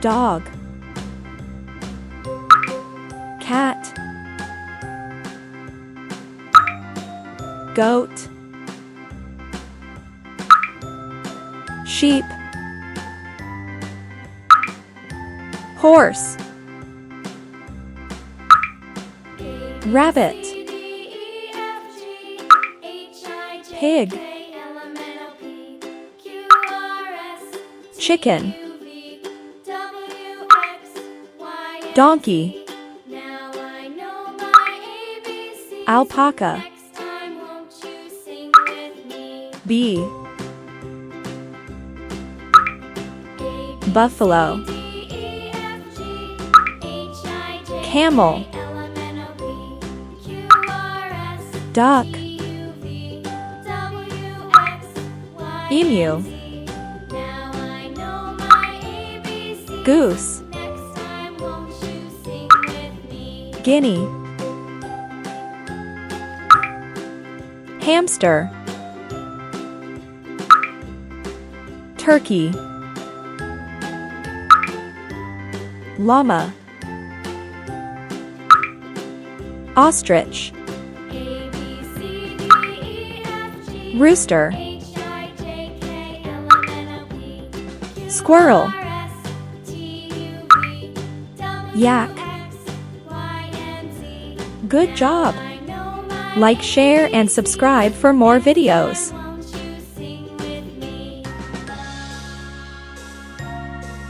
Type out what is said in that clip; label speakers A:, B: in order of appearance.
A: dog, cat, goat, sheep, horse, rabbit, pig, chicken, donkey, alpaca, bee, buffalo, camel, duck, emu, goose, guinea, hamster, turkey, llama, ostrich, rooster, squirrel, yak. Good job! Like, share, and subscribe for more videos.